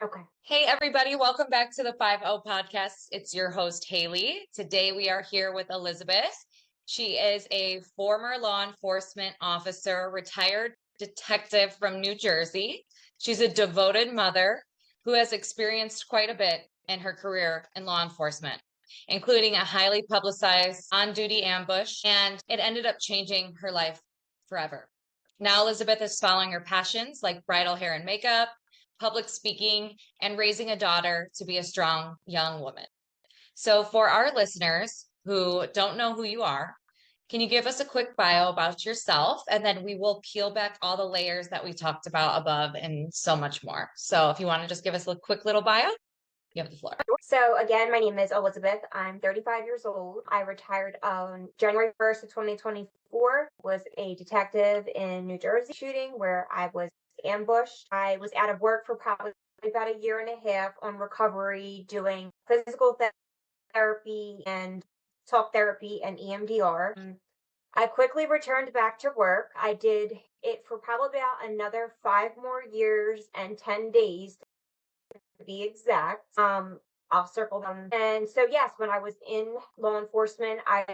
Okay. Hey, everybody, welcome back to the 50 podcast. It's your host, Haley. Today we are here with Elizabeth. She is a former law enforcement officer, retired detective from New Jersey. She's a devoted mother who has experienced quite a bit in her career in law enforcement, including a highly publicized on duty ambush, and it ended up changing her life forever. Now, Elizabeth is following her passions like bridal hair and makeup, public speaking, and raising a daughter to be a strong young woman. So, for our listeners who don't know who you are, can you give us a quick bio about yourself? And then we will peel back all the layers that we talked about above and so much more. So, if you want to just give us a quick little bio, you have the floor. So again, my name is Elizabeth. I'm 35 years old. I retired on January 1st of 2024. Was a detective in New Jersey shooting where I was ambushed. I was out of work for probably about a year and a half on recovery, doing physical therapy and talk therapy and EMDR. I quickly returned back to work. I did it for probably about another 5 more years and 10 days to be exact. I'll circle them. And so, yes, when I was in law enforcement, I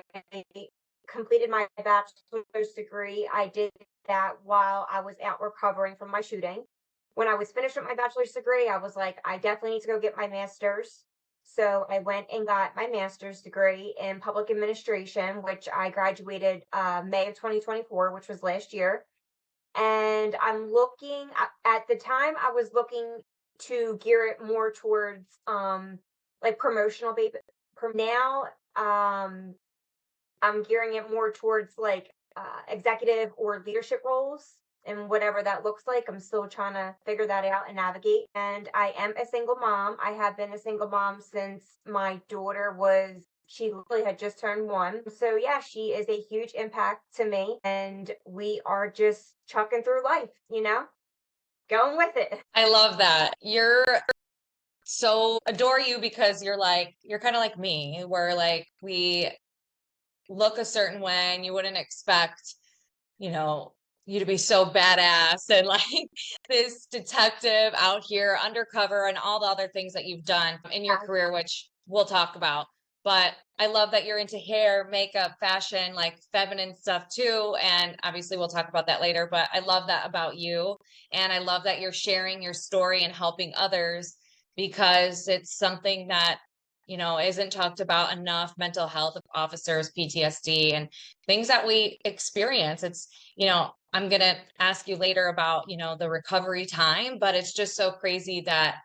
completed my bachelor's degree. I did that while I was out recovering from my shooting. When I was finished with my bachelor's degree, I was like, I definitely need to go get my master's. So I went and got my master's degree in public administration, which I graduated May of 2024, which was last year. And I'm looking at the time I was looking to gear it more towards like promotional baby. Now I'm gearing it more towards like executive or leadership roles and whatever that looks like. I'm still trying to figure that out and navigate. And I am a single mom. I have been a single mom since my daughter was, she literally had just turned 1. So yeah, she is a huge impact to me. And we are just chucking through life, going with it. I love that. You're so adore you because you're kind of like me, where like we look a certain way and you wouldn't expect, you know, you to be so badass and like this detective out here undercover and all the other things that you've done in your career, which we'll talk about. But I love that you're into hair, makeup, fashion, like feminine stuff too. And obviously, we'll talk about that later. But I love that about you. And I love that you're sharing your story and helping others because it's something that isn't talked about enough. Mental health officers, PTSD, and things that we experience. I'm going to ask you later about, the recovery time, but it's just so crazy that,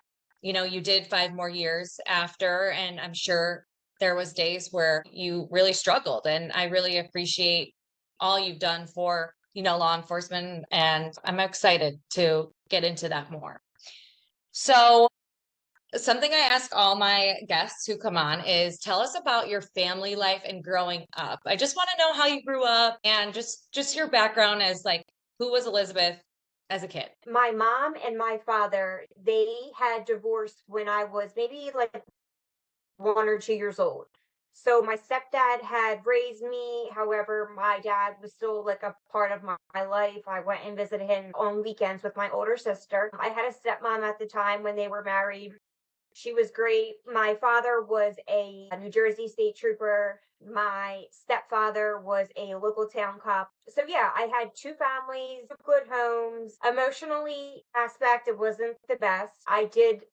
you did 5 more years after, and I'm sure there was days where you really struggled. And I really appreciate all you've done for, law enforcement. And I'm excited to get into that more. So something I ask all my guests who come on is tell us about your family life and growing up. I just want to know how you grew up and just your background as like who was Elizabeth as a kid. My mom and my father, they had divorced when I was maybe like 1 or 2 years old. So my stepdad had raised me. However, my dad was still like a part of my life. I went and visited him on weekends with my older sister. I had a stepmom at the time when they were married. She was great. My father was a New Jersey state trooper. My stepfather was a local town cop. So yeah, I had two families, good homes. Emotionally aspect, it wasn't the best. I did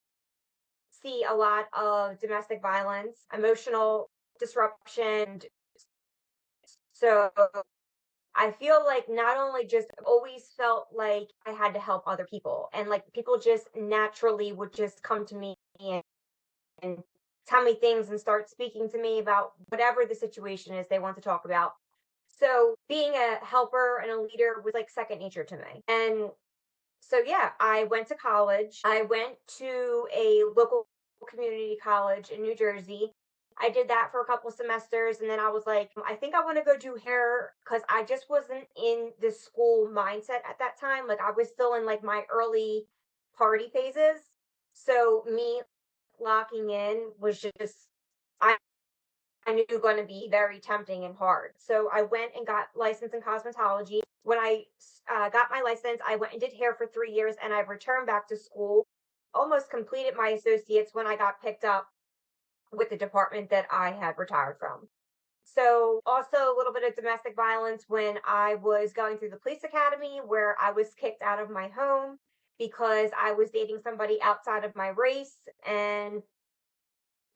see a lot of domestic violence, emotional disruption. So I feel like not only just always felt like I had to help other people and like people just naturally would just come to me and tell me things and start speaking to me about whatever the situation is they want to talk about. So being a helper and a leader was like second nature to me. And so yeah, I went to college. I went to a local community college in New Jersey. I did that for a couple semesters and then I was like, I think I want to go do hair because I just wasn't in the school mindset at that time. Like I was still in like my early party phases. So me locking in was just I knew going to be very tempting and hard. So I went and got licensed in cosmetology. When I got my license, I went and did hair for 3 years and I returned back to school almost completed my associates when I got picked up with the department that I had retired from. So, also a little bit of domestic violence when I was going through the police academy, where I was kicked out of my home because I was dating somebody outside of my race. And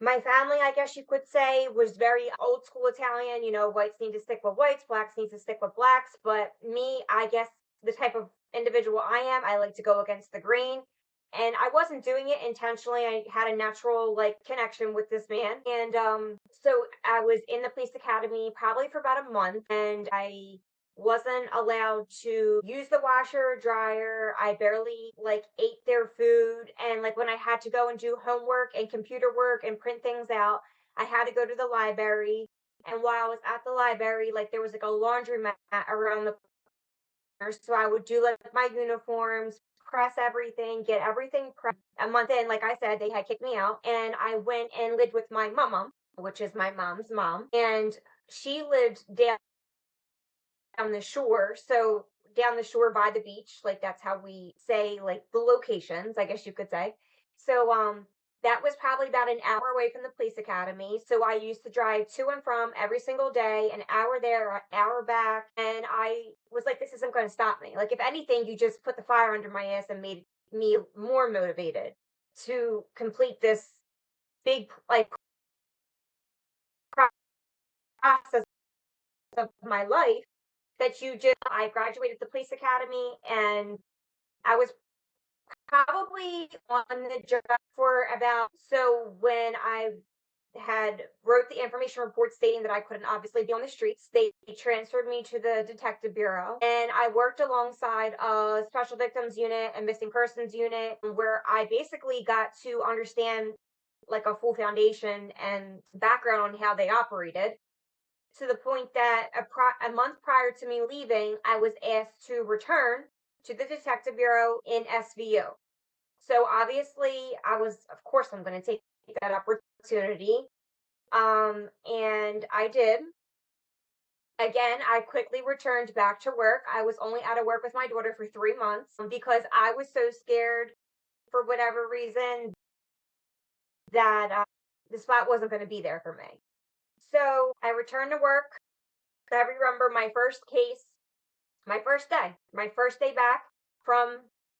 my family, I guess you could say, was very old school Italian. You know, whites need to stick with whites, blacks need to stick with blacks. But me, I guess the type of individual I am, I like to go against the grain. And I wasn't doing it intentionally. I had a natural like connection with this man. And so I was in the police academy probably for about a month, and I wasn't allowed to use the washer or dryer. I barely like ate their food. And like when I had to go and do homework and computer work and print things out, I had to go to the library. And while I was at the library, like there was like a laundromat around the corner. So I would do like my uniforms, press everything, get everything pressed. A month in, like I said, they had kicked me out. And I went and lived with my mama, which is my mom's mom. And she lived down the shore. So down the shore by the beach, like that's how we say like the locations, I guess you could say. So that was probably about an hour away from the police academy. So I used to drive to and from every single day, an hour there, an hour back. And I was like, this isn't going to stop me. Like, if anything, you just put the fire under my ass and made me more motivated to complete this big like process of my life that you just I graduated the police academy, and I was probably on the job for about so when I had wrote the information report stating that I couldn't obviously be on the streets, they transferred me to the detective bureau, and I worked alongside a special victims unit and missing persons unit where I basically got to understand like a full foundation and background on how they operated, to the point that a month prior to me leaving, I was asked to return to the detective bureau in SVU. So obviously, of course, I'm going to take that opportunity. And I did. Again, I quickly returned back to work. I was only out of work with my daughter for 3 months because I was so scared for whatever reason that the spot wasn't going to be there for me. So I returned to work. I remember my first day back from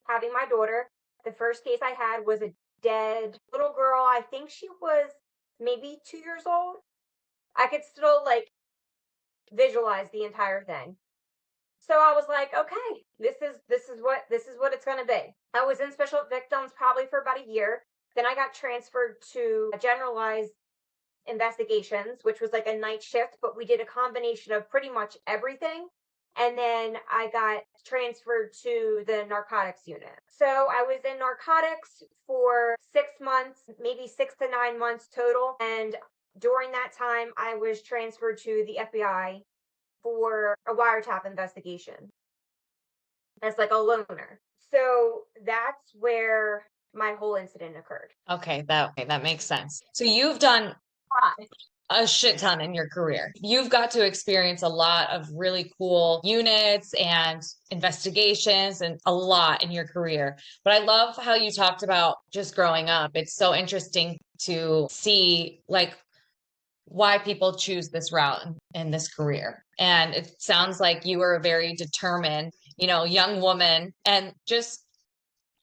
having my daughter. The first case I had was a dead little girl. I think she was maybe 2 years old. I could still like visualize the entire thing. So I was like, okay, this is what it's gonna be. I was in special victims probably for about a year. Then I got transferred to generalized investigations, which was like a night shift, but we did a combination of pretty much everything. And then I got transferred to the narcotics unit. So I was in narcotics for 6 months, maybe 6 to 9 months total. And during that time, I was transferred to the FBI for a wiretap investigation as like a loner. So that's where my whole incident occurred. Okay, that makes sense. So you've done a shit ton in your career. You've got to experience a lot of really cool units and investigations and a lot in your career. But I love how you talked about just growing up. It's so interesting to see like why people choose this route in this career. And it sounds like you were a very determined, young woman, and just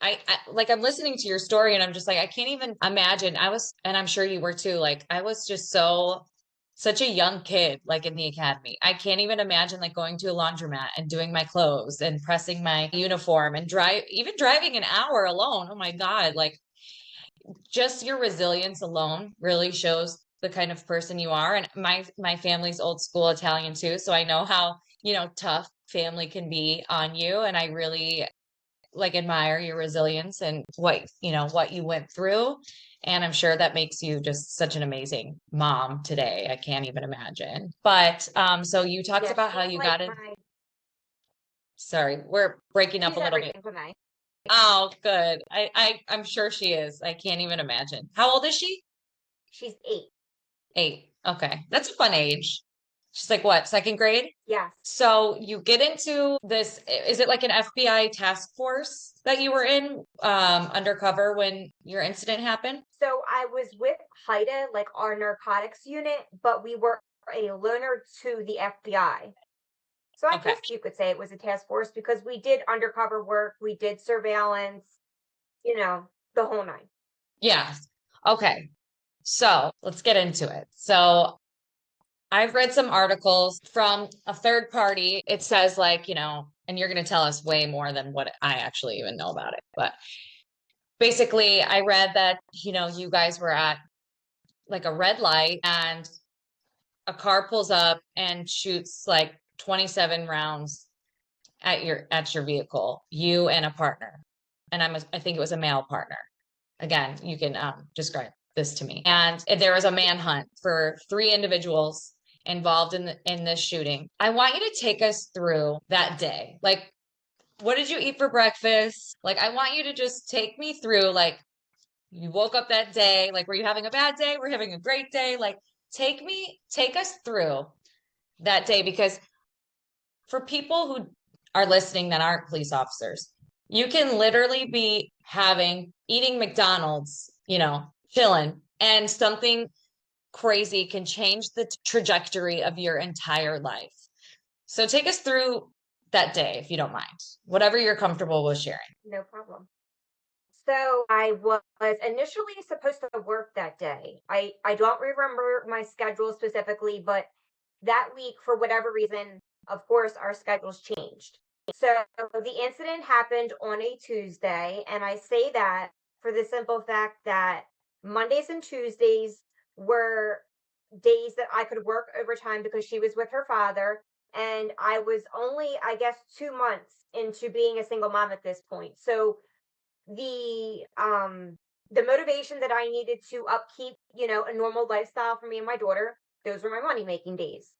like I'm listening to your story and I'm just like I can't even imagine. And I'm sure you were too, like I was just such a young kid like in the academy. I can't even imagine like going to a laundromat and doing my clothes and pressing my uniform and driving an hour alone. Oh my God, like just your resilience alone really shows the kind of person you are. And my family's old school Italian too, so I know how tough family can be on you, and I really like admire your resilience and what you went through. And I'm sure that makes you just such an amazing mom today. I can't even imagine. But so you talked Yeah, about how she's you like got it. Sorry, we're breaking up she's a little bit. everything for me. Oh, good. I'm sure she is. I can't even imagine. How old is she? She's 8. 8. Okay. That's a fun age. She's like, what, second grade? Yes. So you get into this, is it like an FBI task force that you were in undercover when your incident happened? So I was with HIDA, like our narcotics unit, but we were a loaner to the FBI. So I Okay. guess you could say it was a task force because we did undercover work, we did surveillance, the whole nine. Yeah. Okay. So let's get into it. So I've read some articles from a third party. It says, like, and you're going to tell us way more than what I actually even know about it. But basically, I read that, you guys were at like a red light and a car pulls up and shoots like 27 rounds at your vehicle, you and a partner. And I think it was a male partner. Again, you can describe this to me. And there was a manhunt for 3 individuals involved in this shooting. I want you to take us through that day. Like, what did you eat for breakfast? Like, I want you to just take me through, like, you woke up that day, like, were you having a bad day? Were you having a great day? Like, take us through that day, because for people who are listening that aren't police officers, you can literally be eating McDonald's, chilling, and something crazy can change the trajectory of your entire life. So take us through that day, if you don't mind, whatever you're comfortable with sharing. No problem. So I was initially supposed to work that day. I don't remember my schedule specifically, but that week, for whatever reason, of course, our schedules changed. So the incident happened on a Tuesday, and I say that for the simple fact that Mondays and Tuesdays were days that I could work overtime because she was with her father. And I was only, I guess, 2 months into being a single mom at this point. So the motivation that I needed to upkeep, a normal lifestyle for me and my daughter, those were my money making days.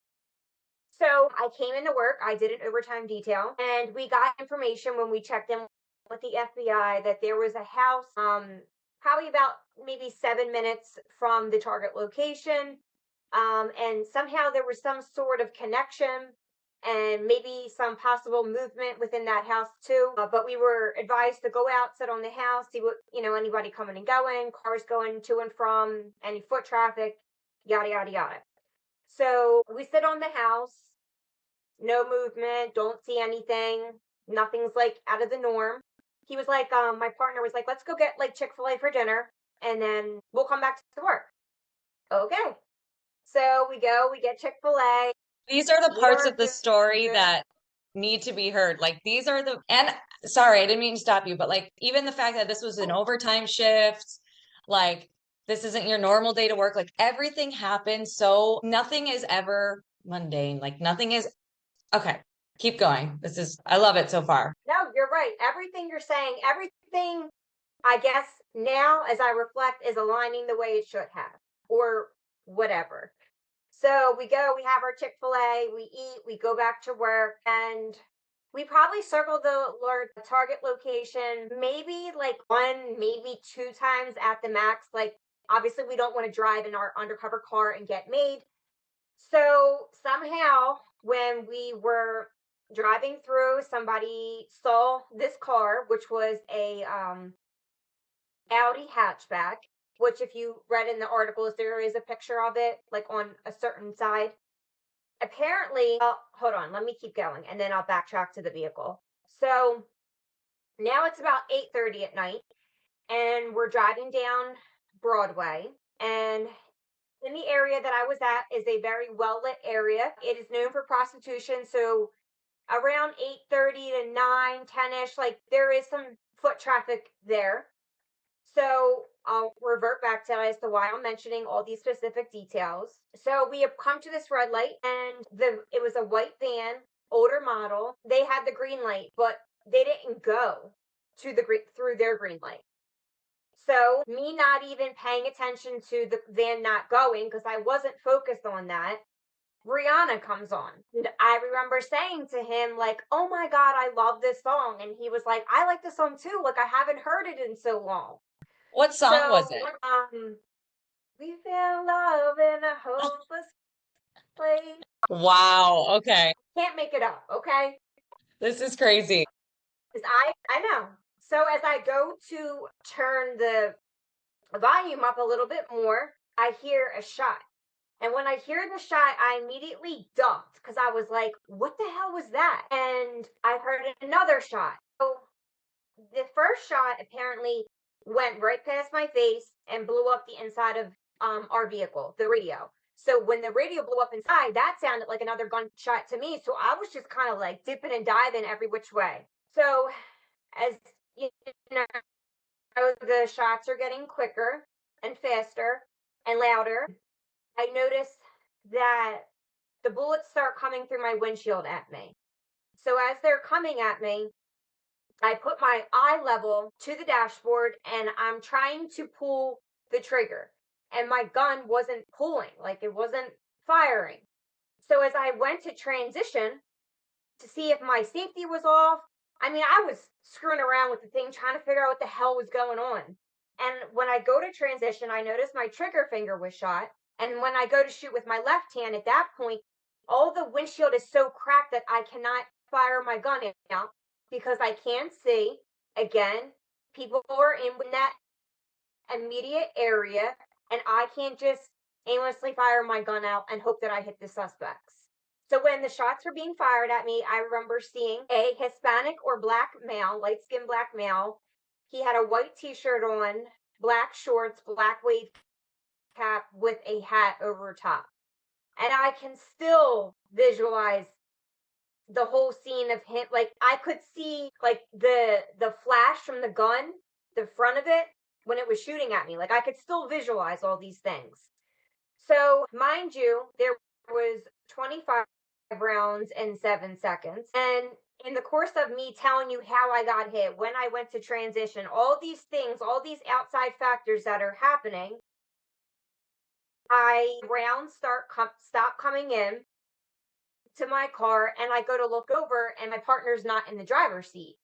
So I came into work, I did an overtime detail, and we got information when we checked in with the FBI that there was a house, probably about maybe 7 minutes from the target location. And somehow there was some sort of connection and maybe some possible movement within that house too. But we were advised to go out, sit on the house, see what, anybody coming and going, cars going to and from, any foot traffic, yada, yada, yada. So we sit on the house, no movement, don't see anything, nothing's like out of the norm. He was like, my partner was like, let's go get like Chick-fil-A for dinner and then we'll come back to work. Okay. So we go, we get Chick-fil-A. These are the We parts are of the story good. that need to be heard. Like, these are and sorry, I didn't mean to stop you, but like, even the fact that this was an overtime shift, like, this isn't your normal day to work, like, everything happens. So nothing is ever mundane. Like, nothing is okay. Keep going. I love it so far. No, you're right. Everything you're saying, everything, I guess now as I reflect, is aligning the way it should have, or whatever. So we go, we have our Chick-fil-A, we eat, we go back to work, and we probably circle the target location maybe like one, maybe 2 times at the max. Like, obviously, we don't want to drive in our undercover car and get made. So somehow, when we were driving through, somebody saw this car, which was a Audi hatchback. Which, if you read in the articles, there is a picture of it, like on a certain side. Apparently, hold on, let me keep going, and then I'll backtrack to the vehicle. So now it's about 8:30 at night, and we're driving down Broadway, and in the area that I was at is a very well lit area. It is known for prostitution, so around 8:30 to 9, 10ish, like there is some foot traffic there. So I'll revert back to as to why I'm mentioning all these specific details. So we have come to this red light, and it was a white van, older model. They had the green light, but they didn't go to the through their green light. So me not even paying attention to the van not going because I wasn't focused on that. Rihanna comes on. And I remember saying to him, like, oh my God, I love this song. And he was like, I like the song too. Like, I haven't heard it in so long. What song was So, it? we feel love in a hopeless. Like, Wow. Okay. can't make it up, okay? This is crazy. 'Cause I know. So as I go to turn the volume up a little bit more, I hear a shot. And when I hear the shot, I immediately ducked because I was like, what the hell was that? And I heard another shot. So the first shot apparently went right past my face and blew up the inside of our vehicle, the radio. So when the radio blew up inside, that sounded like another gunshot to me. So I was just kind of like dipping and diving every which way. So as you know, the shots are getting quicker and faster and louder. I notice that the bullets start coming through my windshield at me. So as they're coming at me, I put my eye level to the dashboard and I'm trying to pull the trigger. And my gun wasn't pulling, like it wasn't firing. So as I went to transition to see if my safety was off, I mean, I was screwing around with the thing, trying to figure out what the hell was going on. And when I go to transition, I noticed my trigger finger was shot. And when I go to shoot with my left hand, at that point, all the windshield is so cracked that I cannot fire my gun out because I can't see. Again, people are in that immediate area, and I can't just aimlessly fire my gun out and hope that I hit the suspects. So when the shots were being fired at me, I remember seeing a Hispanic or black male, light skinned black male. He had a white t shirt on, black shorts, black wave cap with a hat over top. And I can still visualize the whole scene of him, like I could see like the flash from the gun, the front of it when it was shooting at me. Like I could still visualize all these things. So mind you, there was 25 rounds in 7 seconds. And in the course of me telling you how I got hit, when I went to transition, all these things, all these outside factors that are happening, rounds stop coming in to my car, and I go to look over and my partner's not in the driver's seat.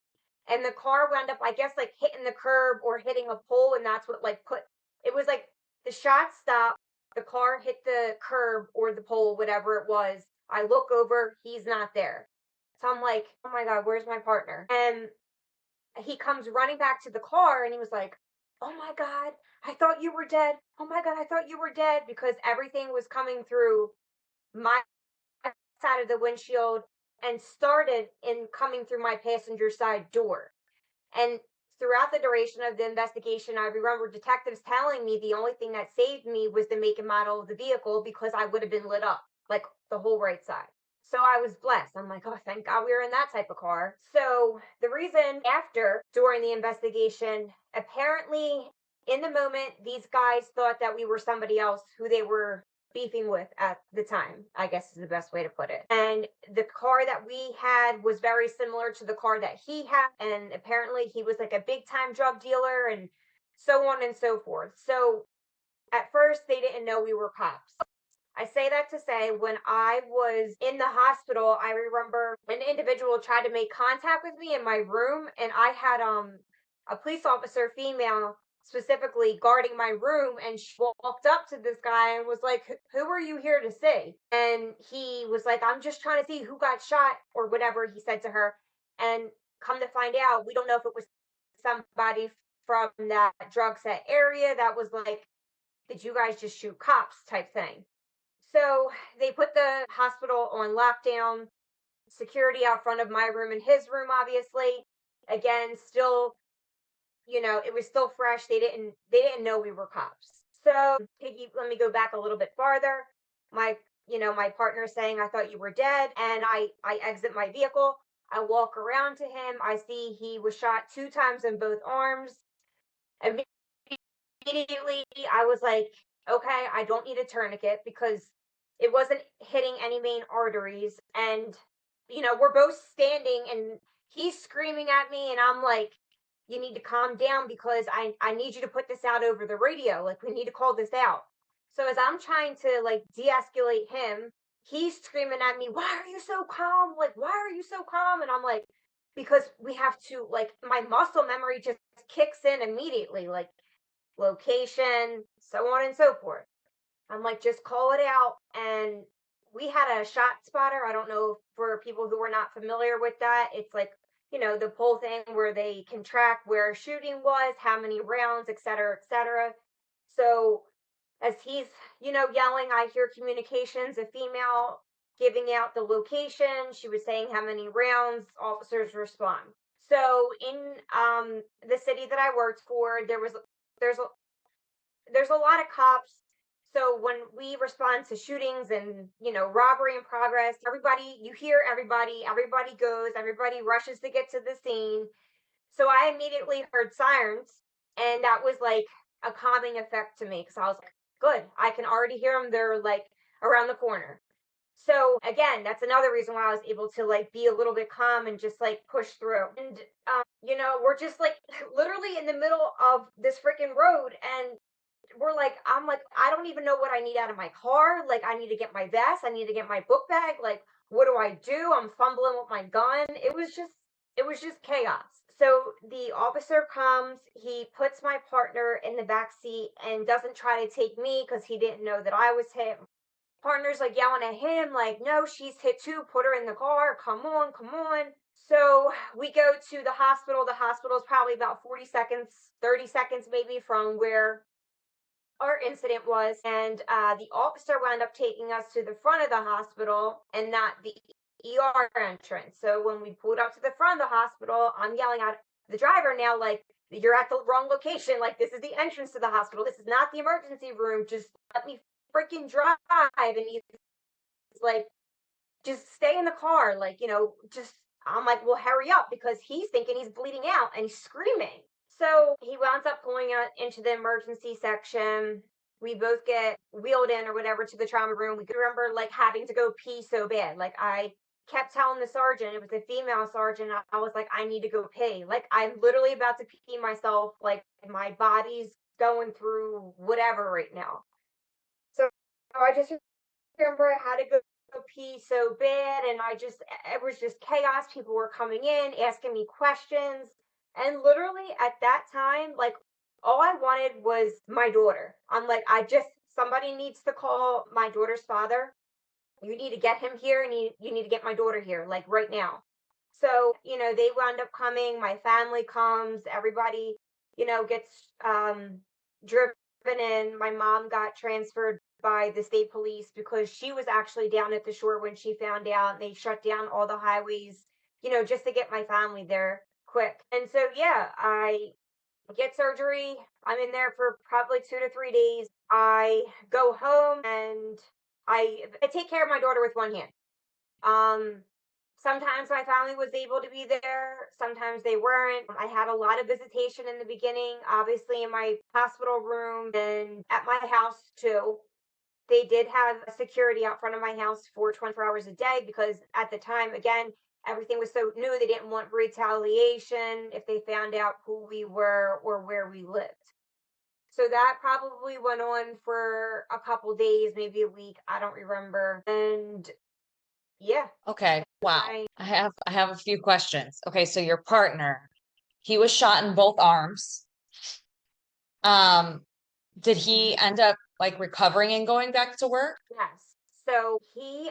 And the car wound up, I guess, like hitting the curb or hitting a pole, and that's what like put it was like the shot stopped, the car hit the curb or the pole, whatever it was. I look over, he's not there. So I'm like, oh my God, where's my partner? And he comes running back to the car and he was like, oh my God, I thought you were dead. Oh my God, I thought you were dead, because everything was coming through my side of the windshield and started in coming through my passenger side door. And throughout the duration of the investigation, I remember detectives telling me the only thing that saved me was the make and model of the vehicle, because I would have been lit up like the whole right side. So I was blessed. I'm like, oh, thank God we were in that type of car. So the reason after, during the investigation, apparently in the moment, these guys thought that we were somebody else who they were beefing with at the time, I guess is the best way to put it. And the car that we had was very similar to the car that he had. And apparently he was like a big time drug dealer and so on and so forth. So at first they didn't know we were cops. I say that to say, when I was in the hospital, I remember an individual tried to make contact with me in my room, and I had a police officer, female, specifically guarding my room, and she walked up to this guy and was like, who are you here to see? And he was like, I'm just trying to see who got shot, or whatever he said to her. And come to find out, we don't know if it was somebody from that drug set area that was like, did you guys just shoot cops type thing. So they put the hospital on lockdown, security out front of my room and his room, obviously. Again, still, it was still fresh. They didn't know we were cops. So let me go back a little bit farther. My partner saying, I thought you were dead. And I exit my vehicle. I walk around to him. I see he was shot 2 times in both arms. Immediately I was like, okay, I don't need a tourniquet because it wasn't hitting any main arteries. And, we're both standing and he's screaming at me. And I'm like, you need to calm down because I need you to put this out over the radio. Like, we need to call this out. So as I'm trying to like de escalate him, he's screaming at me, why are you so calm? Like, why are you so calm? And I'm like, because we have to, like, my muscle memory just kicks in immediately. Like, location, so on and so forth. I'm like, just call it out. And we had a shot spotter. I don't know for people who are not familiar with that. It's like, the pole thing where they can track where shooting was, how many rounds, et cetera, et cetera. So as he's, yelling, I hear communications, a female giving out the location. She was saying how many rounds, officers respond. So in the city that I worked for, there's there's a lot of cops. So when we respond to shootings and, robbery in progress, everybody, you hear everybody goes, everybody rushes to get to the scene. So I immediately heard sirens, and that was like a calming effect to me because I was like, good, I can already hear them. They're like around the corner. So again, that's another reason why I was able to like be a little bit calm and just like push through. And we're just like literally in the middle of this freaking road, and I'm like, I don't even know what I need out of my car. Like, I need to get my vest. I need to get my book bag. Like, what do I do? I'm fumbling with my gun. It was just chaos. So the officer comes, he puts my partner in the back seat and doesn't try to take me because he didn't know that I was hit. Partner's like yelling at him, like, no, she's hit too. Put her in the car. Come on, come on. So we go to the hospital. The hospital is probably about 40 seconds, 30 seconds maybe from where our incident was, and the officer wound up taking us to the front of the hospital and not the ER entrance. So when we pulled up to the front of the hospital, I'm yelling at the driver now, like, you're at the wrong location. Like, this is the entrance to the hospital. This is not the emergency room. Just let me freaking drive. And he's like, just stay in the car. Like, just, I'm like, well, hurry up because he's thinking he's bleeding out and he's screaming. So he winds up pulling us into the emergency section. We both get wheeled in or whatever to the trauma room. We could remember like having to go pee so bad. Like I kept telling the sergeant, it was a female sergeant. I was like, I need to go pee. Like I'm literally about to pee myself. Like my body's going through whatever right now. So I just remember I had to go pee so bad, and it was just chaos. People were coming in, asking me questions. And literally at that time, like, all I wanted was my daughter. I'm like, somebody needs to call my daughter's father. You need to get him here, and you need to get my daughter here, like, right now. So, they wound up coming. My family comes. Everybody, gets driven in. My mom got transferred by the state police because she was actually down at the shore when she found out. They shut down all the highways, just to get my family there quick. And so, yeah, I get surgery. I'm in there for probably 2 to 3 days. I go home and I take care of my daughter with one hand. Um, Sometimes my family was able to be there, sometimes they weren't. I had a lot of visitation in the beginning, obviously in my hospital room and at my house too. They did have security out front of my house for 24 hours a day because at the time, again, everything was so new. They didn't want retaliation if they found out who we were or where we lived. So that probably went on for a couple days, maybe a week. I don't remember. And yeah, Okay. Wow. I I have a few questions. Okay, so your partner, he was shot in both arms. Um, did he end up like recovering and going back to work? yes. So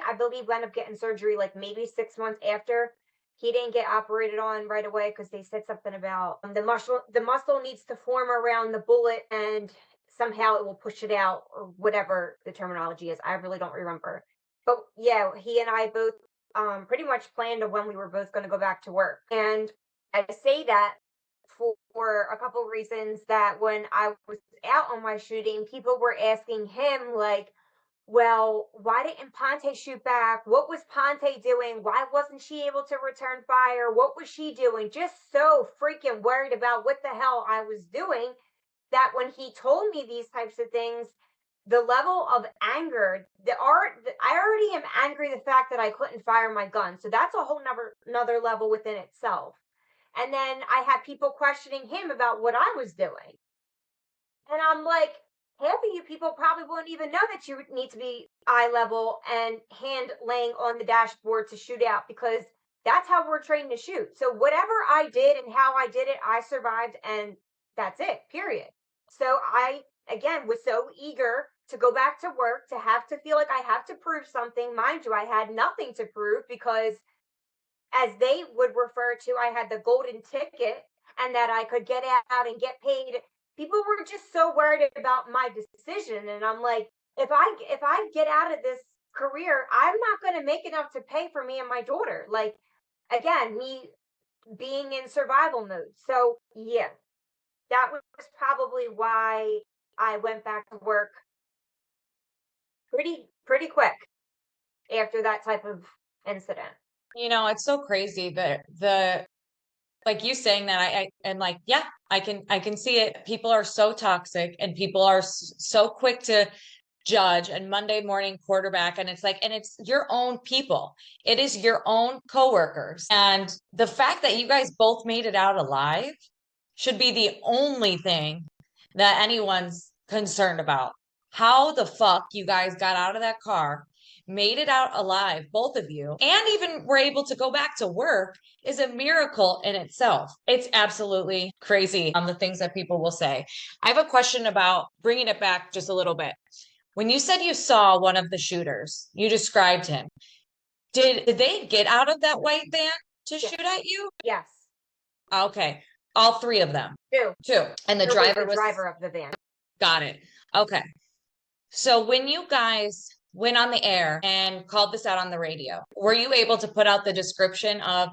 I believe, wound up getting surgery like maybe 6 months after. He didn't get operated on right away because they said something about the muscle. The muscle needs to form around the bullet, and somehow it will push it out, or whatever the terminology is. I really don't remember. But yeah, he and I both pretty much planned on when we were both going to go back to work. And I say that for a couple reasons. That when I was out on my shooting, people were asking him like, well, why didn't Ponte shoot back? What was Ponte doing? Why wasn't she able to return fire? What was she doing? Just so freaking worried about what the hell I was doing, that when he told me these types of things, the level of anger, I already am angry the fact that I couldn't fire my gun. So that's a whole another level within itself. And then I had people questioning him about what I was doing. And I'm like, half of you people probably won't even know that you need to be eye level and hand laying on the dashboard to shoot out, because that's how we're trained to shoot. So whatever I did and how I did it, I survived, and that's it, period. So I, again, was so eager to go back to work, to have to feel like I have to prove something. Mind you, I had nothing to prove because, as they would refer to, I had the golden ticket and that I could get out and get paid. People were just so worried about my decision, and I'm like, if I get out of this career, I'm not going to make enough to pay for me and my daughter. Like, again, me being in survival mode. So yeah, that was probably why I went back to work pretty quick after that type of incident. It's so crazy that like you saying that I and like, yeah, I can see it. People are so toxic and people are so quick to judge and Monday morning quarterback. And it's like, and it's your own people. It is your own coworkers. And the fact that you guys both made it out alive should be the only thing that anyone's concerned about. How the fuck you guys got out of that car, made it out alive, both of you, and even were able to go back to work is a miracle in itself. It's absolutely crazy the things that people will say. I have a question about bringing it back just a little bit. When you said you saw one of the shooters, you described him. Did they get out of that white van to Yes. shoot at you? Yes. Okay. All three of them. Two. Two. And the There driver was the driver of the van. got it. Okay. So when you guys went on the air and called this out on the radio, were you able to put out the description of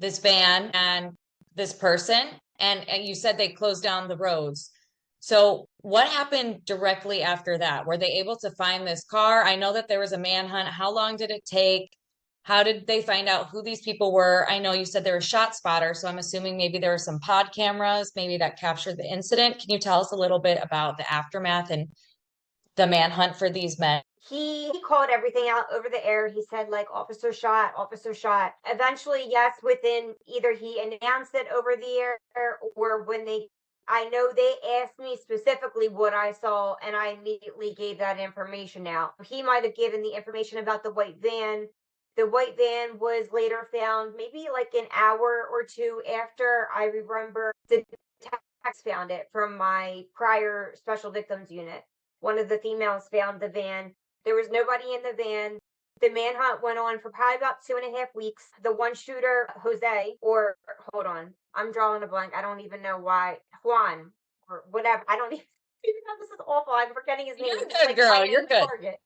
this van and this person? And you said they closed down the roads. So what happened directly after that? Were they able to find this car? I know that there was a manhunt. How long did it take? How did they find out who these people were? I know you said there was shot spotter, so I'm assuming maybe there were some pod cameras, maybe that captured the incident. Can you tell us a little bit about the aftermath and the manhunt for these men? He called everything out over the air. He said, like, officer shot, officer shot. Eventually, yes, within either he announced it over the air or when I know they asked me specifically what I saw, and I immediately gave that information out. He might have given the information about the white van. The white van was later found maybe like an hour or two after. I remember the detectives found it from my prior special victims unit. One of the females found the van. There was nobody in the van. The manhunt went on for probably about 2.5 weeks. The one shooter, Jose, or hold on, I'm drawing a blank. I don't even know why. Juan, or whatever. I don't even know. This is awful. I'm forgetting his name. You're It's good, like girl. my You're main good. target.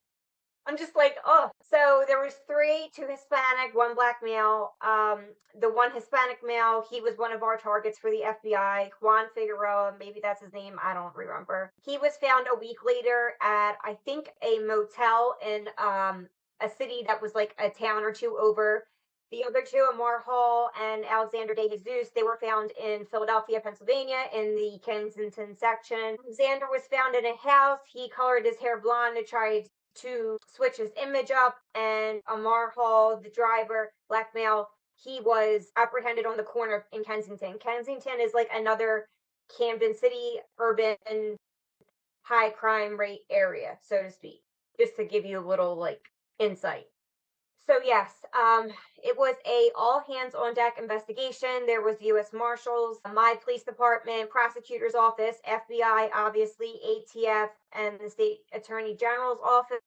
I'm just like, oh. So there was three, two Hispanic, one black male. The one Hispanic male, he was one of our targets for the FBI. Juan Figueroa, maybe that's his name. I don't remember. He was found a week later at, I think, a motel in a city that was like a town or two over. The other two, Amar Hall and Alexander De Jesus, they were found in Philadelphia, Pennsylvania, in the Kensington section. Alexander was found in a house. He colored his hair blonde to try to switch his image up, and Amar Hall, the driver, black male, he was apprehended on the corner in Kensington. Kensington is like another Camden City urban high crime rate area, so to speak, just to give you a little like insight. So yes, it was a all hands on deck investigation. There was U.S. Marshals, my police department, prosecutor's office, FBI, obviously, ATF, and the state attorney general's office.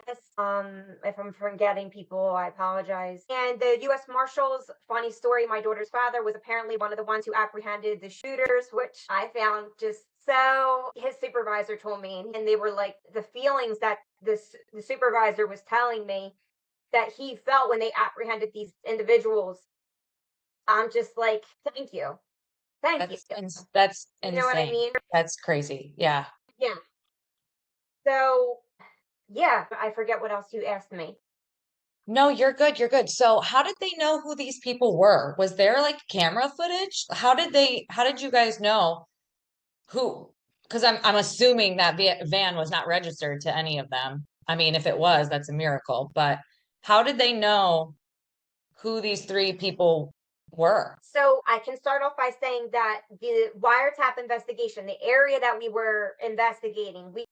If I'm forgetting people, I apologize. And the U.S. Marshals, funny story, my daughter's father was apparently one of the ones who apprehended the shooters, which I found just so. His supervisor told me, and they were like, the feelings that the supervisor was telling me that he felt when they apprehended these individuals. I'm just like, thank you. Thank you. That's You know what I insane. mean? That's crazy. Yeah. Yeah. So, yeah, I forget what else you asked me. No, you're good. You're good. So, how did they know who these people were? Was there like camera footage? How did you guys know who? Because I'm assuming that van was not registered to any of them. I mean, if it was, that's a miracle. But how did they know who these three people were? So I can start off by saying that the wiretap investigation, the area that we were investigating, we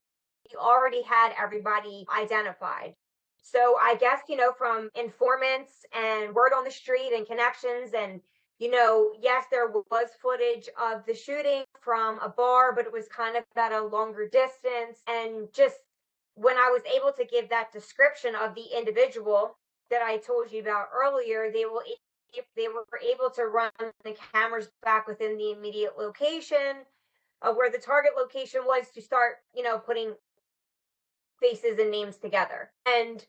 already had everybody identified. So I guess, from informants and word on the street and connections and, yes, there was footage of the shooting from a bar, but it was kind of at a longer distance. And just when I was able to give that description of the individual that I told you about earlier, they were able to run the cameras back within the immediate location of where the target location was to start, putting faces and names together. And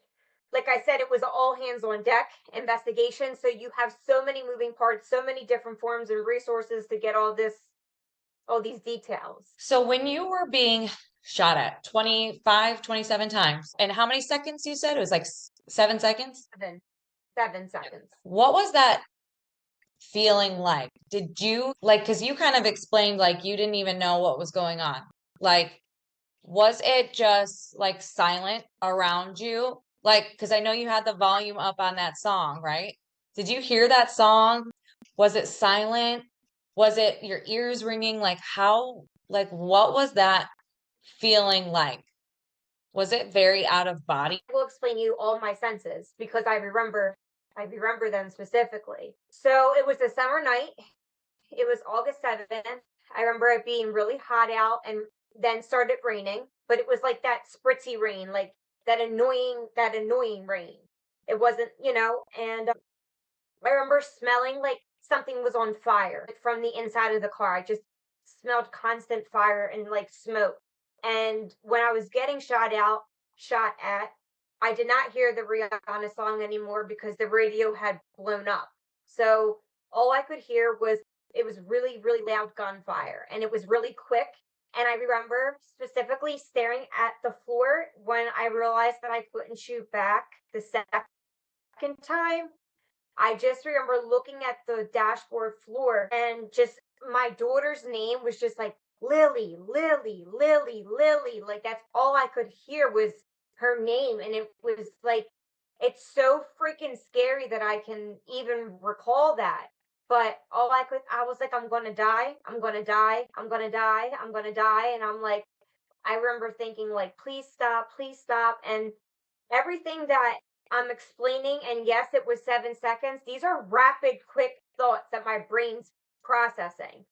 like I said, it was all hands on deck investigation. So you have so many moving parts, so many different forms and resources to get all these details. So when you were being shot at 25, 27 times, and how many seconds you said? It was like 7 seconds? 7 seconds. What was that feeling like? Did you like, because you kind of explained like you didn't even know what was going on. Like, was it just like silent around you? Like, because I know you had the volume up on that song, right? Did you hear that song? Was it silent? Was it your ears ringing? Like, what was that feeling like? Was it very out of body? I will explain you all my senses because I remember them specifically. So it was a summer night. It was August 7th. I remember it being really hot out and then started raining, but it was like that spritzy rain, like that annoying rain. It wasn't, and I remember smelling like something was on fire like, from the inside of the car. I just smelled constant fire and like smoke. And when I was getting shot at, I did not hear the Rihanna song anymore because the radio had blown up. So all I could hear was it was really, really loud gunfire and it was really quick. And I remember specifically staring at the floor when I realized that I couldn't shoot back the second time. I just remember looking at the dashboard floor and just my daughter's name was just like Lily, Lily, Lily, Lily. Like that's all I could hear was her name. And it was like, it's so freaking scary that I can even recall that. But I was like, I'm going to die. I'm going to die. I'm going to die. I'm going to die. And I'm like, I remember thinking like, please stop, please stop. And everything that I'm explaining, and yes, it was 7 seconds. These are rapid, quick thoughts that my brain's processing.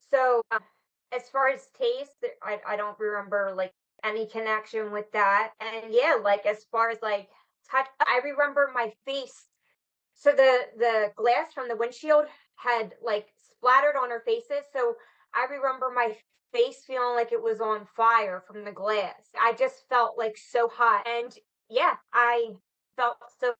So, as far as taste, I don't remember like any connection with that. And yeah, like as far as like touch, I remember my face. So the glass from the windshield had like splattered on our faces. So I remember my face feeling like it was on fire from the glass. I just felt like so hot. And yeah, I felt so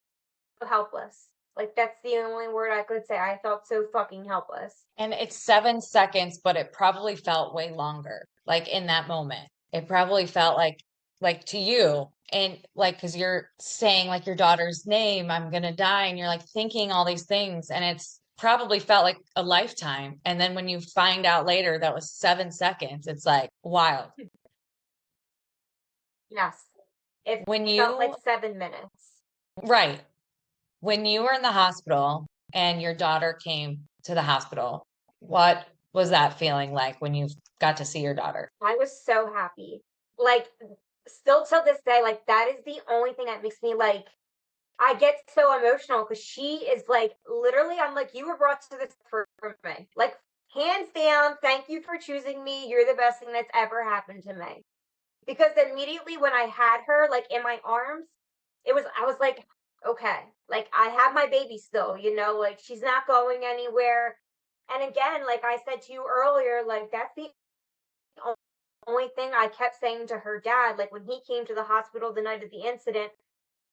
helpless. Like that's the only word I could say. I felt so fucking helpless. And it's 7 seconds, but it probably felt way longer. Like in that moment, it probably felt like to you, and like because you're saying like your daughter's name, I'm gonna die, and you're like thinking all these things, and it's probably felt like a lifetime. And then when you find out later that was 7 seconds, it's like wild. Yes. It When felt you like 7 minutes. right, when you were in the hospital and your daughter came to the hospital, what was that feeling like when you got to see your daughter? I was so happy. Like still till this day, like that is the only thing that makes me like I get so emotional because she is like literally, I'm like, you were brought to this for me. Like, hands down, thank you for choosing me. You're the best thing that's ever happened to me. Because immediately when I had her like in my arms, I was like, okay, like I have my baby still, like she's not going anywhere. And again, like I said to you earlier, like that's the only thing I kept saying to her dad, like when he came to the hospital the night of the incident,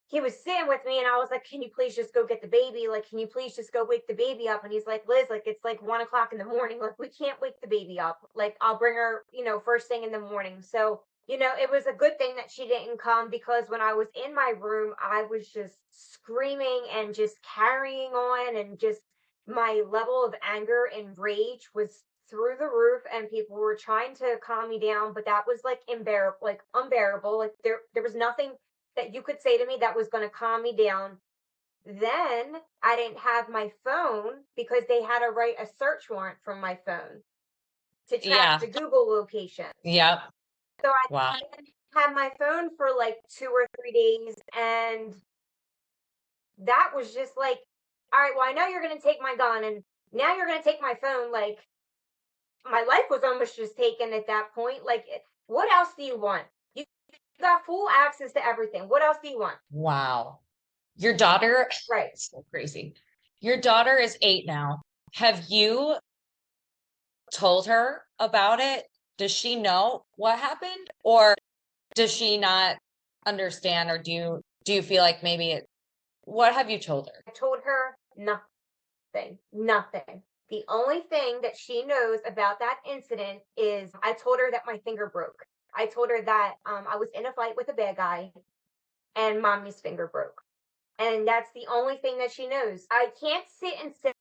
he was sitting with me and I was like, can you please just go get the baby? Like, can you please just go wake the baby up? And he's like, Liz, like, it's like 1 o'clock in the morning. Like, we can't wake the baby up. Like, I'll bring her, first thing in the morning. So, it was a good thing that she didn't come because when I was in my room, I was just screaming and just carrying on and just my level of anger and rage was through the roof and people were trying to calm me down, but that was like unbearable. Like there was nothing that you could say to me that was going to calm me down. Then I didn't have my phone because they had to write a search warrant from my phone to track Yeah. the Google location. Yep. So Wow. I didn't have my phone for like 2 or 3 days. And that was just like, all right, well, I know you're going to take my gun and now you're going to take my phone. Like, my life was almost just taken at that point. Like, what else do you want? You got full access to everything. What else do you want? Wow. Your daughter, Right. it's so crazy. Your daughter is 8 now. Have you told her about it? Does she know what happened? Or does she not understand? Or do you feel like maybe what have you told her? I told her nothing, nothing. The only thing that she knows about that incident is I told her that my finger broke. I told her that I was in a fight with a bad guy and mommy's finger broke. And that's the only thing that she knows. I can't sit and say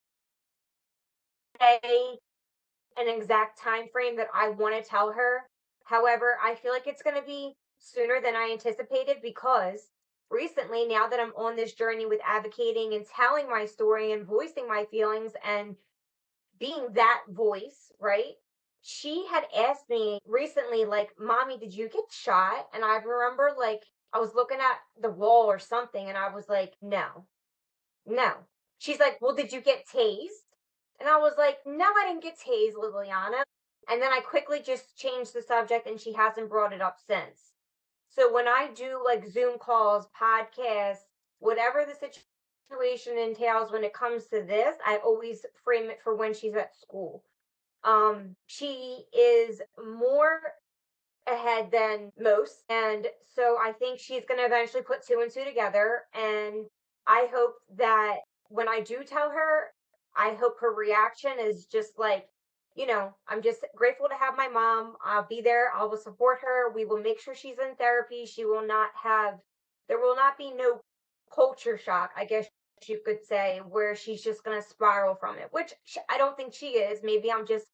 an exact time frame that I want to tell her. However, I feel like it's going to be sooner than I anticipated because recently, now that I'm on this journey with advocating and telling my story and voicing my feelings and being that voice, right? She had asked me recently, like, Mommy, did you get shot? And I remember, like, I was looking at the wall or something, and I was like, no, no. She's like, well, did you get tased? And I was like, no, I didn't get tased, Liliana. And then I quickly just changed the subject, and she hasn't brought it up since. So when I do like Zoom calls, podcasts, whatever the situation entails when it comes to this, I always frame it for when she's at school. She is more ahead than most. And so I think she's going to eventually put two and two together. And I hope that when I do tell her, I hope her reaction is just like, I'm just grateful to have my mom. I'll be there. I will support her. We will make sure she's in therapy. There will not be no culture shock, I guess you could say, where she's just going to spiral from it, which I don't think she is. Maybe I'm just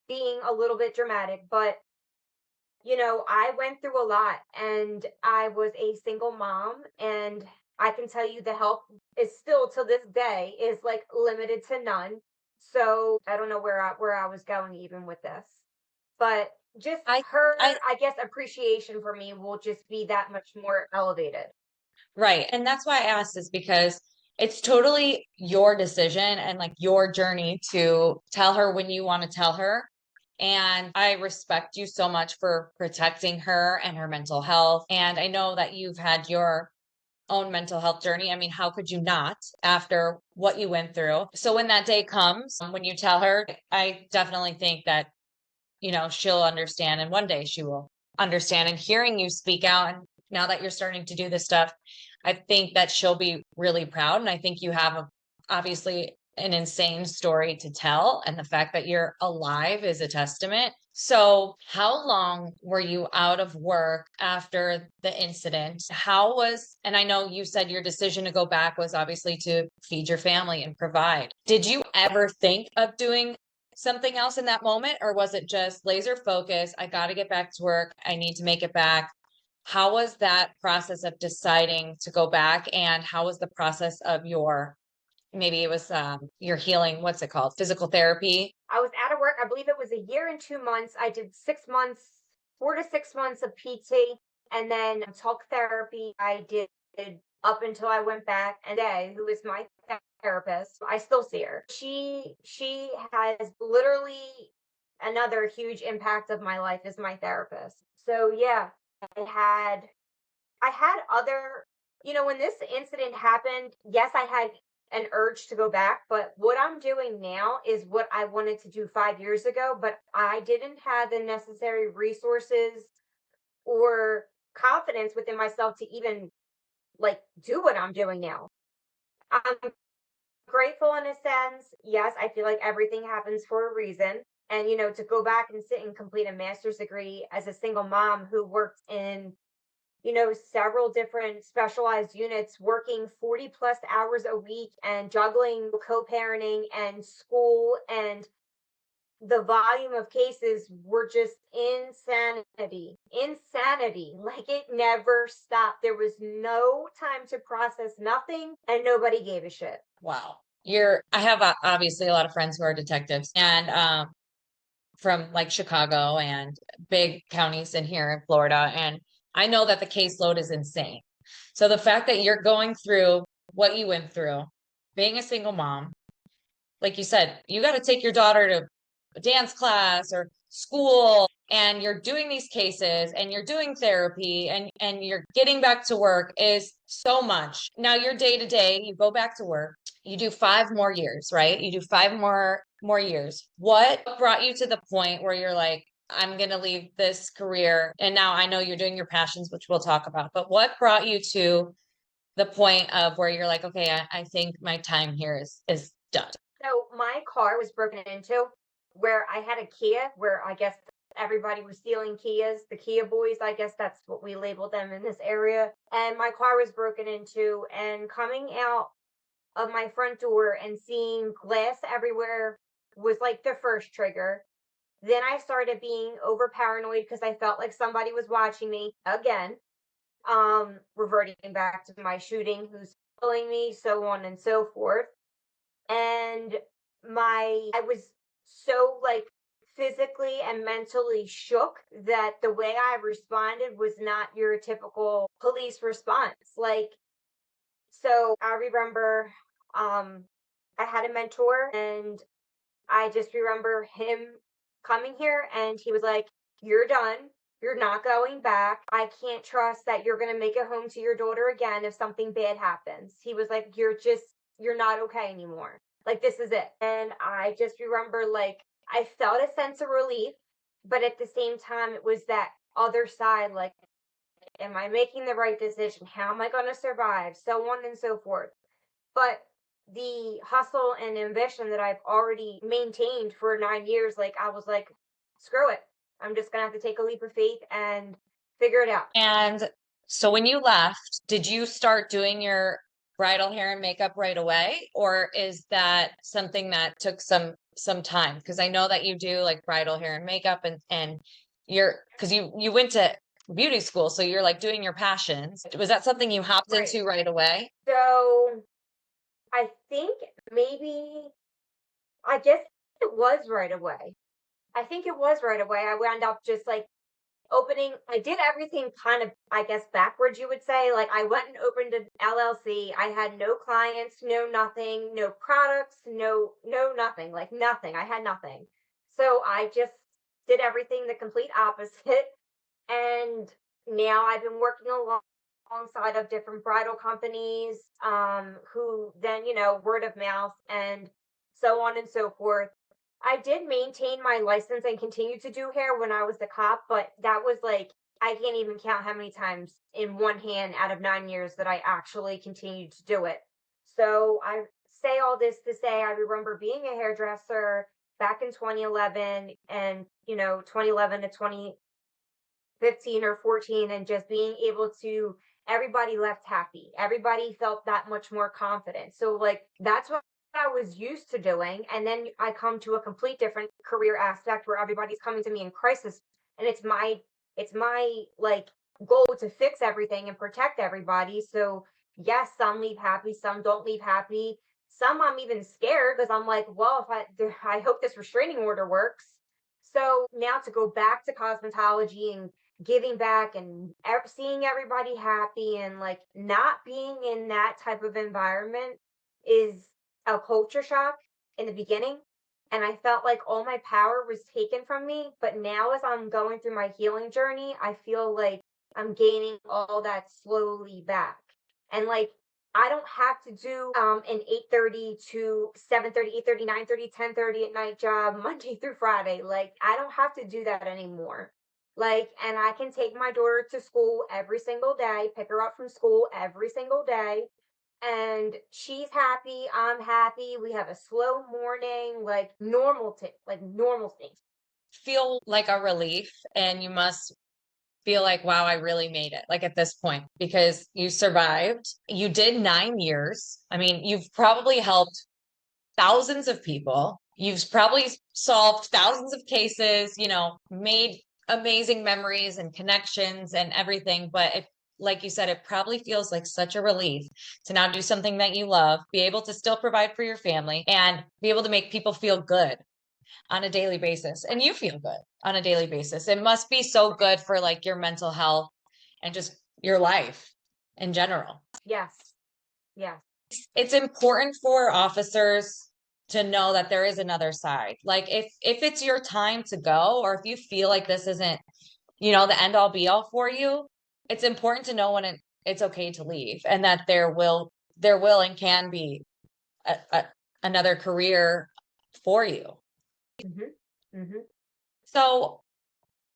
being a little bit dramatic, but I went through a lot and I was a single mom and I can tell you the help is still to this day is like limited to none. So I don't know where I was going even with this. But just I her, I I guess appreciation for me will just be that much more elevated. right. And that's why I asked is because it's totally your decision and like your journey to tell her when you want to tell her. And I respect you so much for protecting her and her mental health. And I know that you've had your own mental health journey. I mean, how could you not after what you went through? So when that day comes, when you tell her, I definitely think that, she'll understand and one day she will understand. And hearing you speak out, and now that you're starting to do this stuff, I think that she'll be really proud. And I think you have obviously an insane story to tell. And the fact that you're alive is a testament. So, how long were you out of work after the incident? And I know you said your decision to go back was obviously to feed your family and provide. Did you ever think of doing something else in that moment? Or was it just laser focus? I got to get back to work. I need to make it back. How was that process of deciding to go back? And how was the process of maybe it was your healing, what's it called? Physical therapy? I was out of work. I believe it was a year and 2 months. I did 6 months, 4 to 6 months of PT, and then talk therapy. I did up until I went back. And Day, who is my therapist, I still see her. She has literally another huge impact of my life as my therapist. So yeah, I had I had other, when this incident happened, yes, I had an urge to go back, but what I'm doing now is what I wanted to do 5 years ago, but I didn't have the necessary resources or confidence within myself to even like do what I'm doing now. I'm grateful in a sense. Yes, I feel like everything happens for a reason. And, to go back and sit and complete a master's degree as a single mom who worked in several different specialized units, working 40 plus hours a week and juggling co-parenting and school, and the volume of cases were just insanity. Like it never stopped. There was no time to process nothing and nobody gave a shit. Wow. I have obviously a lot of friends who are detectives and from like Chicago and big counties in here in Florida. And I know that the caseload is insane. So the fact that you're going through what you went through, being a single mom, like you said, you got to take your daughter to a dance class or school and you're doing these cases and you're doing therapy and you're getting back to work is so much. Now your day to day, you go back to work, you do 5 more years, right? You do 5 more years. What brought you to the point where you're like, I'm going to leave this career? And now I know you're doing your passions, which we'll talk about, but what brought you to the point of where you're like, okay, I think my time here is done? So my car was broken into where I had a Kia where I guess everybody was stealing Kias, the Kia boys, I guess that's what we labeled them in this area. And my car was broken into, and coming out of my front door and seeing glass everywhere was like the first trigger. Then I started being over paranoid because I felt like somebody was watching me again. Reverting back to my shooting, who's following me, so on and so forth. And I was so like physically and mentally shook that the way I responded was not your typical police response. Like, so I remember I had a mentor, and I just remember him coming here and he was like, "You're done. You're not going back. I can't trust that you're going to make it home to your daughter again if something bad happens." He was like, you're not okay anymore. Like, this is it." And I just remember, like, I felt a sense of relief, but at the same time, it was that other side, like, am I making the right decision? How am I going to survive? So on and so forth. But the hustle and ambition that I've already maintained for 9 years, like, I was like, screw it. I'm just gonna have to take a leap of faith and figure it out. And so when you left, did you start doing your bridal hair and makeup right away, or is that something that took some time? Because I know that you do like bridal hair and makeup and you're because you went to beauty school, so you're like doing your passions. Was that something you hopped Right. into right away? So I think maybe, I guess it was right away. I think it was right away. I wound up just like opening, I did everything kind of, I guess, backwards, you would say. Like, I went and opened an LLC. I had no clients, no nothing, no products, no nothing, like nothing. I had nothing. So I just did everything the complete opposite. And now I've been working alongside of different bridal companies, who then, word of mouth and so on and so forth. I did maintain my license and continue to do hair when I was the cop, but that was like, I can't even count how many times in one hand out of 9 years that I actually continued to do it. So I say all this to say, I remember being a hairdresser back in 2011, and 2011 to 2015 or 14, and just being able to, everybody left happy. Everybody felt that much more confident. So, like, that's what I was used to doing. And then I come to a complete different career aspect where everybody's coming to me in crisis, and it's my like goal to fix everything and protect everybody. So yes, some leave happy, some don't leave happy. Some I'm even scared because I'm like, well, I hope this restraining order works. So now to go back to cosmetology and giving back and seeing everybody happy and like not being in that type of environment is a culture shock in the beginning. And I felt like all my power was taken from me. But now, as I'm going through my healing journey, I feel like I'm gaining all that slowly back. And like, I don't have to do an 8:30 to 7:30, 8:30, 9:30, 10:30 at night job Monday through Friday. Like, I don't have to do that anymore. Like, and I can take my daughter to school every single day, pick her up from school every single day, and she's happy, I'm happy. We have a slow morning, like normal things. Feel like a relief, and you must feel like, wow, I really made it, like at this point, because you survived. You did 9 years. I mean, you've probably helped thousands of people. You've probably solved thousands of cases, made amazing memories and connections and everything. But like you said, it probably feels like such a relief to now do something that you love, be able to still provide for your family, and be able to make people feel good on a daily basis. And you feel good on a daily basis. It must be so good for like your mental health and just your life in general. Yes, yes, It's important for officers to know that there is another side. Like if it's your time to go, or if you feel like this isn't, the end all be all for you, it's important to know when it's okay to leave, and that there will and can be a, another career for you. Mhm. Mhm. So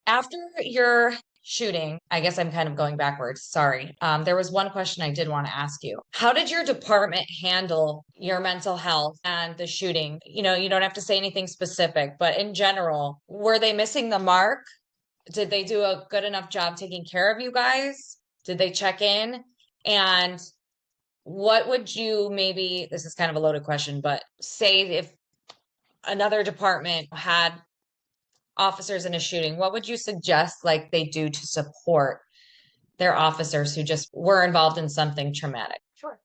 after your shooting, I guess I'm kind of going backwards. Sorry. There was one question I did want to ask you. How did your department handle your mental health and the shooting? You don't have to say anything specific, but in general, were they missing the mark? Did they do a good enough job taking care of you guys? Did they check in? And what would you, maybe, this is kind of a loaded question, but say if another department had officers in a shooting, what would you suggest like they do to support their officers who just were involved in something traumatic? Sure.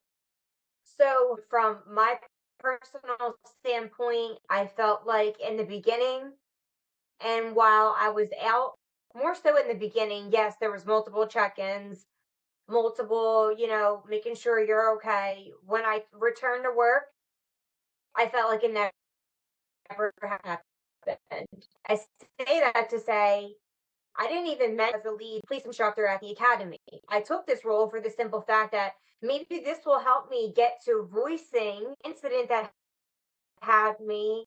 So, from my personal standpoint, I felt like in the beginning, and while I was out, more so in the beginning, yes, there was multiple check-ins, multiple, making sure you're okay. When I returned to work, I felt like it never happened. I say that to say I didn't even meant as a lead police instructor at the academy. I took this role for the simple fact that maybe this will help me get to voicing incident that had me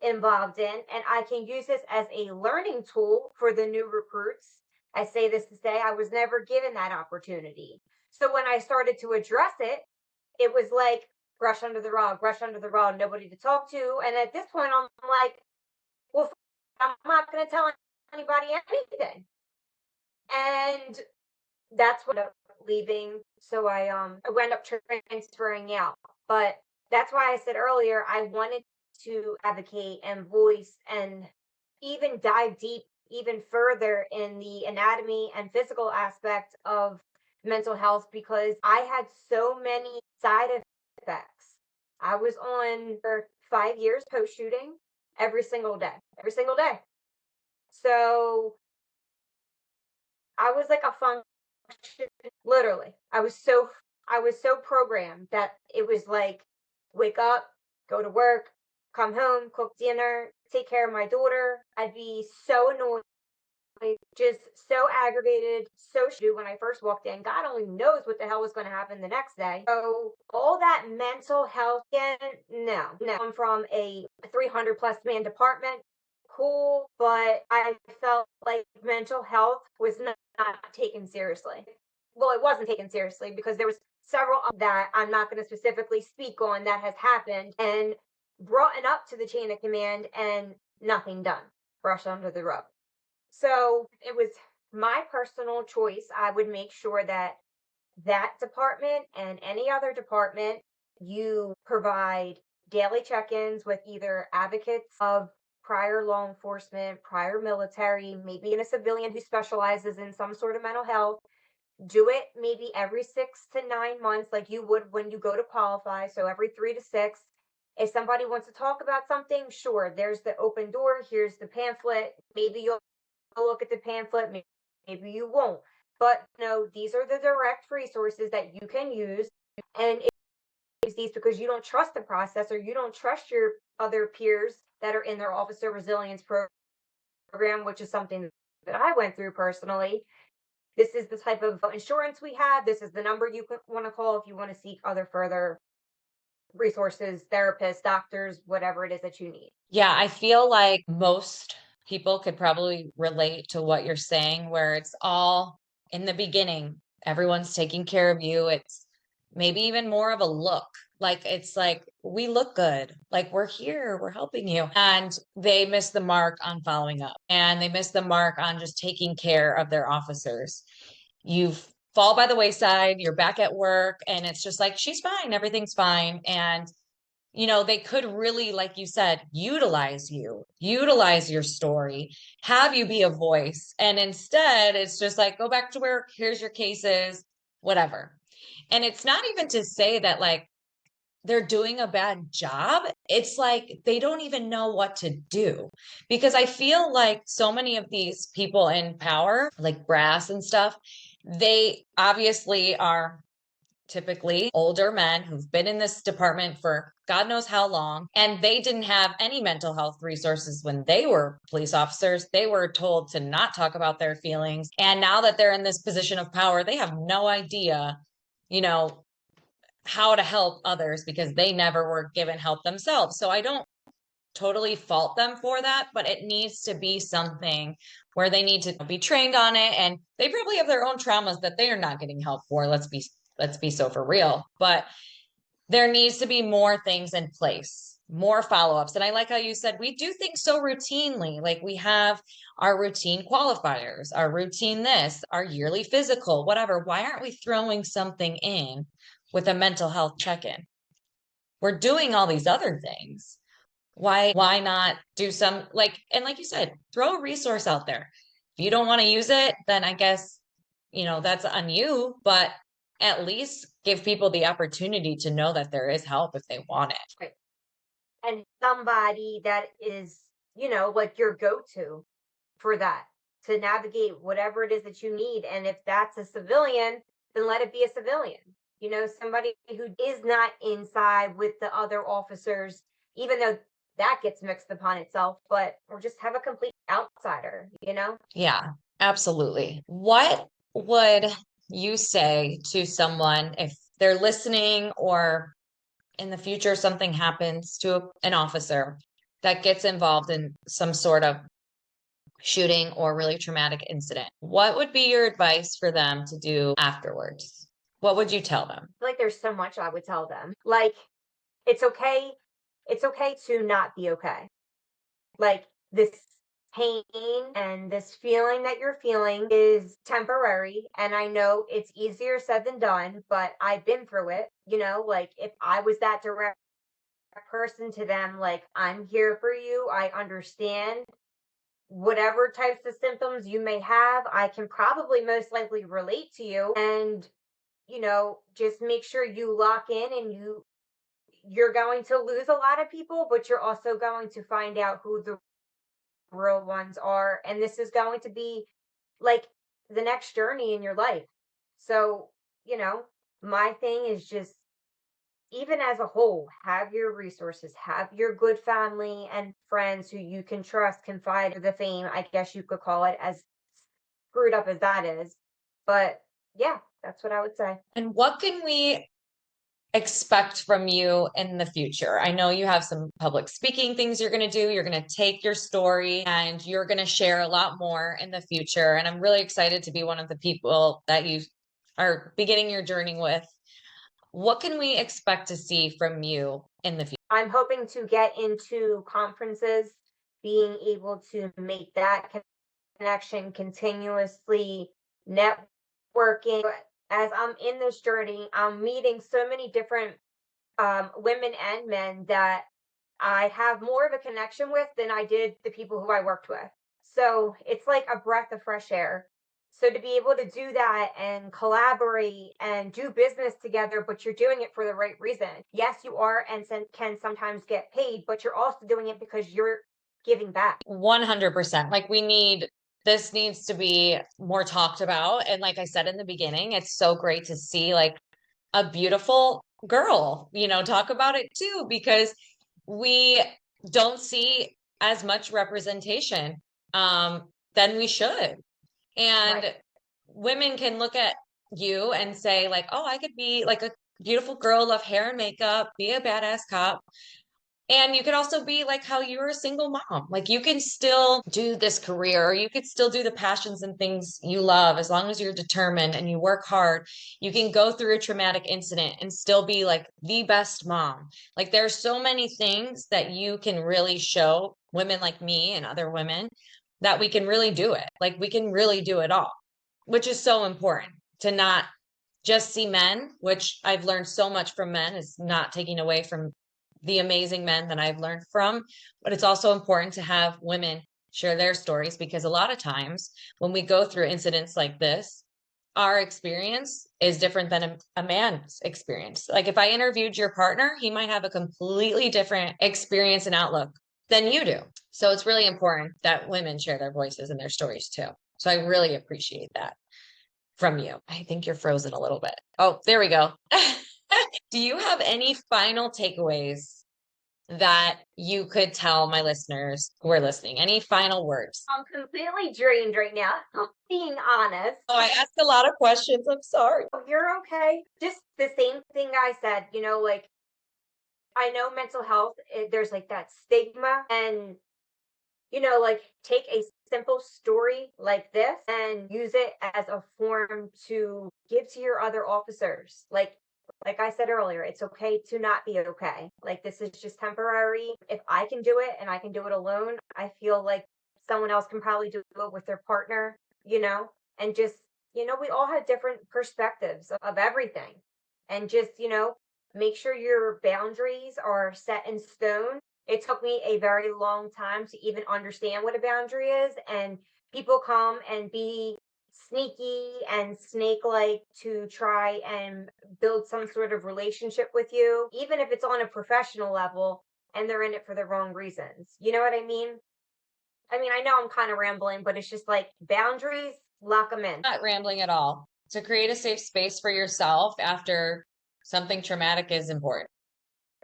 involved in, and I can use this as a learning tool for the new recruits. I say this to say I was never given that opportunity. So when I started to address it, it was like brush under the rug, nobody to talk to. And at this point, I'm like, well, I'm not going to tell anybody anything. And that's what I ended up leaving. So I wound up transferring out. But that's why I said earlier I wanted to advocate and voice and even dive deep even further in the anatomy and physical aspect of mental health because I had so many side effects. I was on for 5 years post shooting every single day. So I was like a function. Literally, I was so programmed that it was like wake up, go to work, come home, cook dinner, take care of my daughter. I'd be so annoyed, just so aggravated, so when I first walked in. God only knows what the hell was going to happen the next day. So all that mental health again, no, no. I'm from a 300 plus man department. Cool, but I felt like mental health was not taken seriously. Well, it wasn't taken seriously because there was several that I'm not going to specifically speak on that has happened and brought it up to the chain of command and nothing done. Brush under the rug. So it was my personal choice. I would make sure that that department and any other department, you provide daily check-ins with either advocates of prior law enforcement, prior military, maybe in a civilian who specializes in some sort of mental health. Do it maybe every 6 to 9 months, like you would when you go to qualify. So every 3 to 6. If somebody wants to talk about something, sure, there's the open door. Here's the pamphlet. Maybe you'll look at the pamphlet, maybe you won't. But no, these are the direct resources that you can use. And use these because you don't trust the process or you don't trust your other peers that are in their officer resilience program, which is something that I went through personally. This is the type of insurance we have. This is the number you want to call if you want to seek other further resources, therapists, doctors, whatever it is that you need. Yeah, I feel like most people could probably relate to what you're saying, where it's all in the beginning, everyone's taking care of you. It's maybe even more of a look. Like it's like we look good, like we're here, we're helping you. And they miss the mark on following up, and they miss the mark on just taking care of their officers. You fall by the wayside, you're back at work, and it's just like, she's fine, everything's fine. And they could really, like you said, utilize your story, have you be a voice. And instead, it's just like, go back to work, here's your cases, whatever. And it's not even to say that like they're doing a bad job. It's like they don't even know what to do. Because I feel like so many of these people in power, like brass and stuff, they obviously are typically older men who've been in this department for God knows how long, and they didn't have any mental health resources when they were police officers. They were told to not talk about their feelings. And now that they're in this position of power, they have no idea, you know, how to help others because they never were given help themselves. So I don't totally fault them for that, but it needs to be something where they need to be trained on it, and they probably have their own traumas that they are not getting help for. Let's be so for real. But there needs to be more things in place, more follow-ups. And I like how you said we do things so routinely. Like we have our routine qualifiers, our routine this, our yearly physical, whatever. Why aren't we throwing something in with a mental health check-in? We're doing all these other things. Why not do some, like, and like you said, throw a resource out there. If you don't want to use it, then I guess, that's on you, but at least give people the opportunity to know that there is help if they want it. Right. And somebody that is, like your go-to for that, to navigate whatever it is that you need. And if that's a civilian, then let it be a civilian. Somebody who is not inside with the other officers, even though that gets mixed upon itself, but or just have a complete outsider. Yeah, absolutely. What would you say to someone if they're listening, or in the future something happens to an officer that gets involved in some sort of shooting or really traumatic incident? What would be your advice for them to do afterwards? What would you tell them? I feel like there's so much I would tell them. Like, it's okay. It's okay to not be okay. Like, this pain and this feeling that you're feeling is temporary. And I know it's easier said than done, but I've been through it. Like, if I was that direct person to them, like, I'm here for you, I understand whatever types of symptoms you may have, I can probably most likely relate to you. And, just make sure you lock in, and you're going to lose a lot of people, but you're also going to find out who the real ones are. And this is going to be like the next journey in your life. So, my thing is just, even as a whole, have your resources, have your good family and friends who you can trust, confide in the fame, I guess you could call it, as screwed up as that is. But yeah, that's what I would say. And what can we expect from you in the future? I know you have some public speaking things you're going to do. You're going to take your story and you're going to share a lot more in the future. And I'm really excited to be one of the people that you are beginning your journey with. What can we expect to see from you in the future? I'm hoping to get into conferences, being able to make that connection continuously, networking. As I'm in this journey, I'm meeting so many different women and men that I have more of a connection with than I did the people who I worked with. So it's like a breath of fresh air. So to be able to do that and collaborate and do business together, but you're doing it for the right reason. Yes, you are, and can sometimes get paid, but you're also doing it because you're giving back. 100%. Like this needs to be more talked about. And like I said in the beginning, it's so great to see like a beautiful girl, talk about it too, because we don't see as much representation than we should. And Right. women can look at you and say like, oh, I could be like a beautiful girl, love hair and makeup, be a badass cop. And you could also be like how you're a single mom. Like you can still do this career, or you could still do the passions and things you love as long as you're determined and you work hard. You can go through a traumatic incident and still be like the best mom. Like there's so many things that you can really show women like me and other women that we can really do it. Like we can really do it all, which is so important to not just see men, which I've learned so much from men, is not taking away from the amazing men that I've learned from. But it's also important to have women share their stories, because a lot of times when we go through incidents like this, our experience is different than a man's experience. Like if I interviewed your partner, he might have a completely different experience and outlook than you do. So it's really important that women share their voices and their stories too. So I really appreciate that. from you. I think you're frozen a little bit. Oh, there we go. Do you have any final takeaways that you could tell my listeners who are listening? Any final words? I'm completely drained right now. I'm being honest. Oh, I asked a lot of questions. I'm sorry. Oh, you're okay. Just the same thing I said, like I know mental health, there's like that stigma, and like take a simple story like this and use it as a form to give to your other officers. Like I said earlier, it's okay to not be okay. Like this is just temporary. If I can do it and I can do it alone, I feel like someone else can probably do it with their partner, and just, we all have different perspectives of everything. And just, make sure your boundaries are set in stone. It took me a very long time to even understand what a boundary is. And people come and be sneaky and snake like to try and build some sort of relationship with you, even if it's on a professional level and they're in it for the wrong reasons. You know what I mean? I know I'm kind of rambling, but it's just like boundaries, lock them in. Not rambling at all. To create a safe space for yourself after something traumatic is important.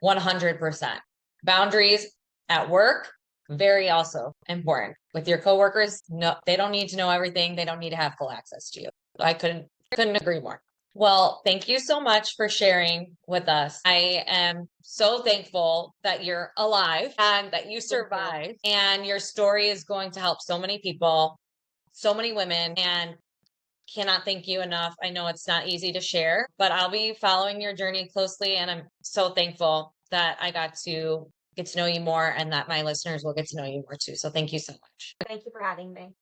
100%. Boundaries at work, very also important. With your coworkers, no, they don't need to know everything. They don't need to have full access to you. I couldn't agree more. Well, thank you so much for sharing with us. I am so thankful that you're alive and that you survived, and your story is going to help so many people, so many women, and cannot thank you enough. I know it's not easy to share, but I'll be following your journey closely, and I'm so thankful that I got to get to know you more and that my listeners will get to know you more too. So thank you so much. Thank you for having me.